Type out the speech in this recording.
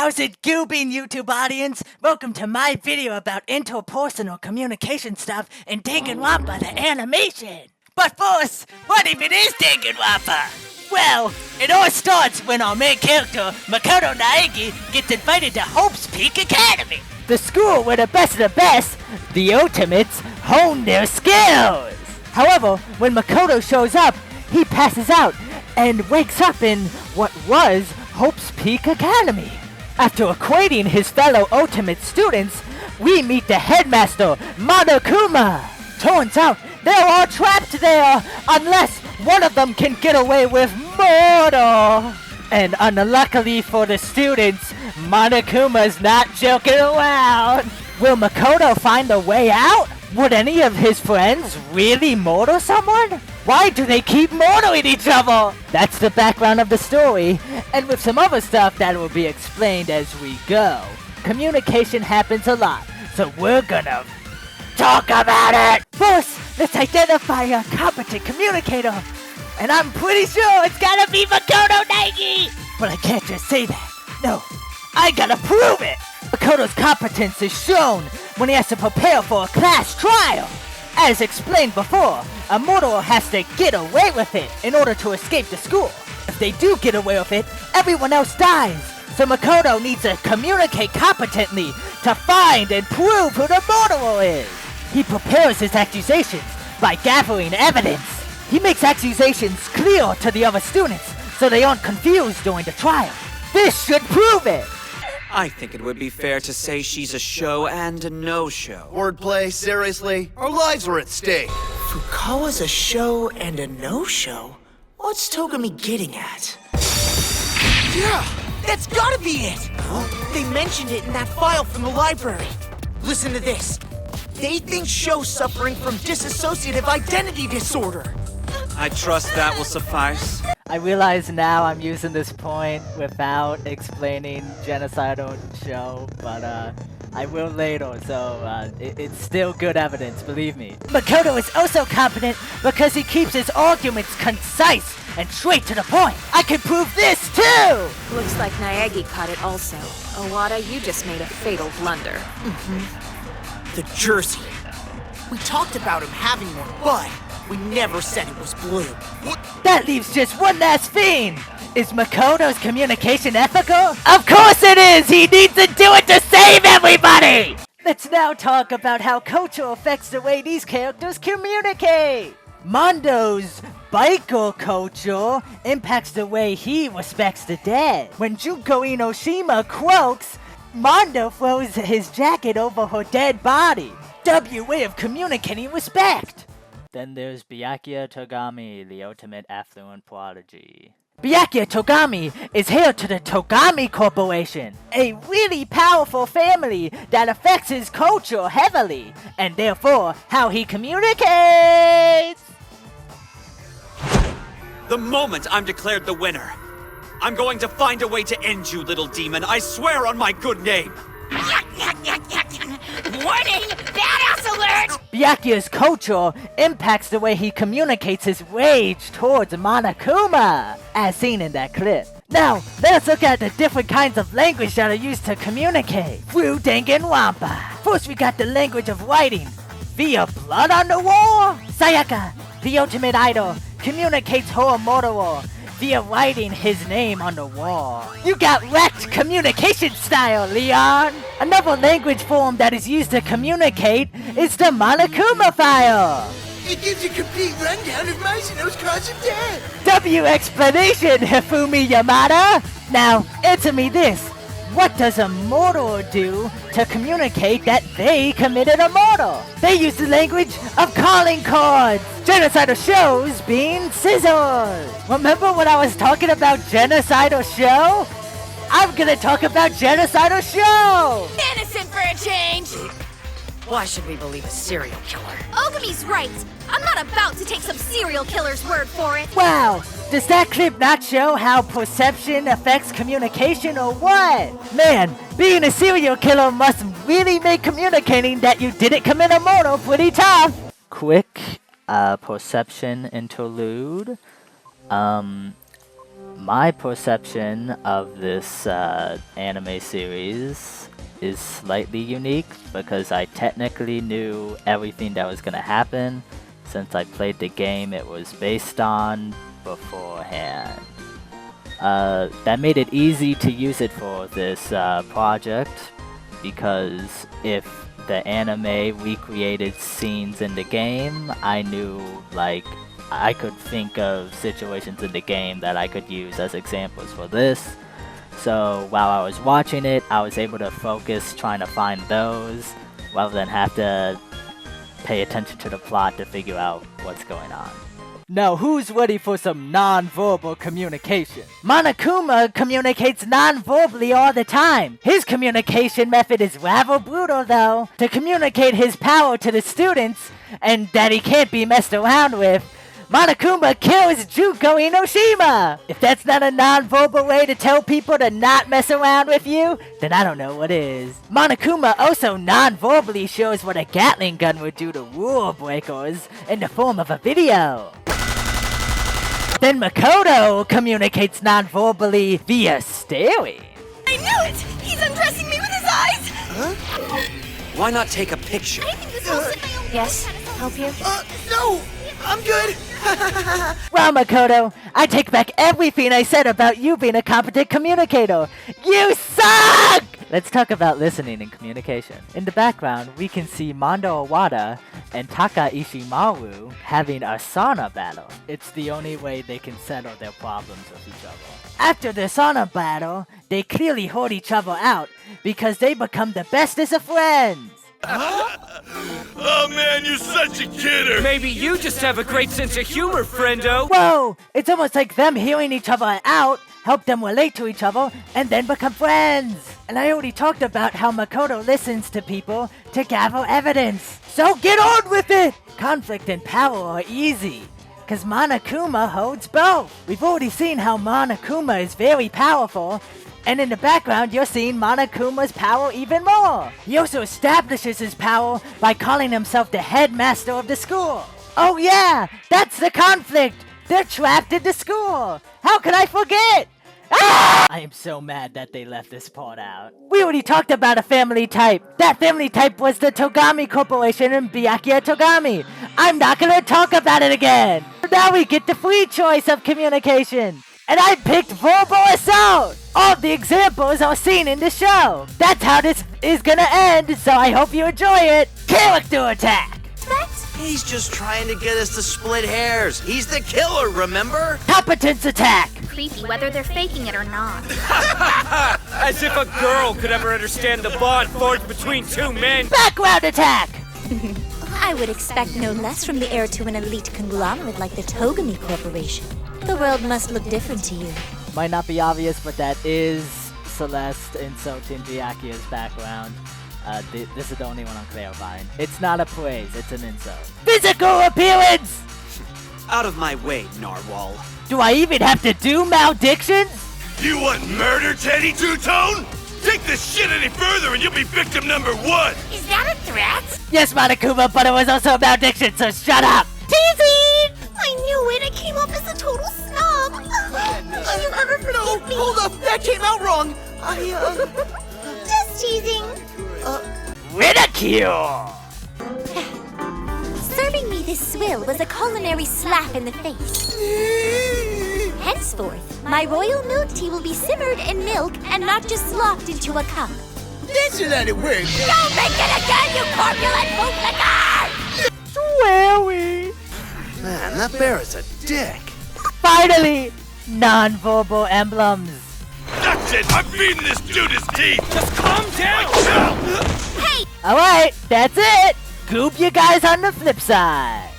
How's it goobing, YouTube audience? Welcome to my video about interpersonal communication stuff in Danganronpa the animation. But first, what even is Danganronpa? Well, it all starts when our main character, Makoto Naegi, gets invited to Hope's Peak Academy, the school where the best, the Ultimates, hone their skills. However, when Makoto shows up, he passes out and wakes up in what was Hope's Peak Academy. After acquainting his fellow Ultimate students, we meet the headmaster, Monokuma. Turns out they're all trapped there unless one of them can get away with murder. And unluckily for the students, Monokuma's not joking around. Will Makoto find a way out? Would any of his friends really murder someone? Why do they keep murdering each other? That's the background of the story, and with some other stuff that will be explained as we go. Communication happens a lot, so we're gonna talk about it! First, let's identify a competent communicator. And I'm pretty sure it's gotta be Makoto Naegi! But I can't just say that. No, I gotta prove it! Makoto's competence is shown when he has to prepare for a class trial. As explained before, a murderer has to get away with it in order to escape the school. If they do get away with it, everyone else dies. So Makoto needs to communicate competently to find and prove who the murderer is. He prepares his accusations by gathering evidence. He makes accusations clear to the other students so they aren't confused during the trial. This should prove it! I think it would be fair to say she's a show and a no-show. Wordplay, seriously? Our lives are at stake. Fukawa's a show and a no-show? What's Togami getting at? Yeah! That's gotta be it! They mentioned it in that file from the library. Listen to this. They think Sho's suffering from dissociative identity disorder. I trust that will suffice. I realize now I'm using this point without explaining genocidal show, but I will later, so it's still good evidence, believe me. Makoto is also competent because he keeps his arguments concise and straight to the point. I can prove this too! Looks like Naegi caught it also. Owada, you just made a fatal blunder. The jersey. We talked about him having one, but we never said it was blue. That leaves just one last thing. Is Makoto's communication ethical? Of course it is! He needs to do it to save everybody! Let's now talk about how culture affects the way these characters communicate. Mondo's biker culture impacts the way he respects the dead. When Junko Inoshima croaks, Mondo throws his jacket over her dead body. W way of communicating respect. Then there's Byakuya Togami, the ultimate affluent prodigy. Byakuya Togami is heir to the Togami Corporation, a really powerful family that affects his culture heavily, and therefore how he communicates. The moment I'm declared the winner, I'm going to find a way to end you, little demon. I swear on my good name. Warning! Badass alert! Byakuya's culture impacts the way he communicates his rage towards Monokuma, as seen in that clip. Now, let's look at the different kinds of language that are used to communicate through Danganronpa. First, we got the language of writing via blood on the wall. Sayaka, the ultimate idol, communicates her murderer via writing his name on the wall. You got wrecked communication style, Leon! Another language form that is used to communicate is the Monokuma file. It gives a complete rundown of Mizuno's cause of death. W explanation, Hifumi Yamada! Now, answer me this. What does a murderer do to communicate that they committed a murder? They use the language of calling cards. Genocidal shows being scissors. Remember when I was talking about genocidal show? I'm gonna talk about genocidal show. Innocent for a change! Why should we believe a serial killer? Ogami's right! I'm not about to take some serial killer's word for it! Wow, does that clip not show how perception affects communication or what? Man, being a serial killer must really make communicating that you didn't commit a murder pretty tough. Quick perception interlude. My perception of this anime series is slightly unique because I technically knew everything that was going to happen since I played the game it was based on beforehand. That made it easy to use it for this project because if the anime recreated scenes in the game, I knew like I could think of situations in the game that I could use as examples for this. So while I was watching it, I was able to focus trying to find those rather than have to pay attention to the plot to figure out what's going on. Now who's ready for some non-verbal communication? Monokuma communicates non-verbally all the time. His communication method is rather brutal though. To communicate his power to the students, and that he can't be messed around with, Monokuma kills Juko Inoshima! If that's not a non-verbal way to tell people to not mess around with you, then I don't know what is. Monokuma also non-verbally shows what a Gatling gun would do to rule breakers in the form of a video. Then Makoto communicates non-verbally via staring. I knew it! He's undressing me with his eyes! Huh? Why not take a picture? I think this will sit my own Yes? Help you? No! I'm good! Well, Makoto, I take back everything I said about you being a competent communicator. You suck! Let's talk about listening and communication. In the background, we can see Mondo Owada and Taka Ishimaru having a sauna battle. It's the only way they can settle their problems with each other. After the sauna battle, they clearly hold each other out because they become the bestest of friends. Oh man, you're such a kidder! Maybe you just have a great sense of humor, friendo. Whoa! It's almost like them hearing each other out help them relate to each other and then become friends. And I already talked about how Makoto listens to people to gather evidence. So get on with it! Conflict and power are easy, cause Monokuma holds both. We've already seen how Monokuma is very powerful, and in the background, you're seeing Monokuma's power even more. He also establishes his power by calling himself the headmaster of the school. Oh yeah, that's the conflict. They're trapped in the school. How could I forget? Ah! I am so mad that they left this part out. We already talked about a family type. That family type was the Togami Corporation and Byakuya Togami. I'm not gonna talk about it again. Now we get the free choice of communication. And I picked verbal assault! All the examples are seen in the show! That's how this is gonna end, so I hope you enjoy it! Character attack! He's just trying to get us to split hairs. He's the killer, remember? Competence attack! creepy whether they're faking it or not. As if a girl could ever understand the bond forged between two men! Background attack! I would expect no less from the heir to an elite conglomerate like the Togami Corporation. The world must look different to you. Might not be obvious, but that is Celeste insulting Byakuya's background. This is the only one I'm clarifying. It's not a praise, it's an insult. Physical appearance! Out of my way, Narwhal. Do I even have to do maledictions? You want murder, Teddy Two-Tone? Take this shit any further and you'll be victim number 1! Is that a threat? Yes, Monokuma, but it was also a malediction, so shut up! Teasing! I knew it! I came off as a total snob! No, hold up! That came out wrong! Just teasing! Ridicule! Serving me this swill was a culinary slap in the face. Henceforth, my royal milk tea will be simmered in milk and not just slopped into a cup. That's not it work. Don't make it again, you corpulent bootlicker! Sweary! Man, that bear is a dick. Finally! Non-verbal emblems. That's it! I'm feeding this dude his teeth! Just calm down! Hey! Alright, that's it! Goop you guys on the flip side.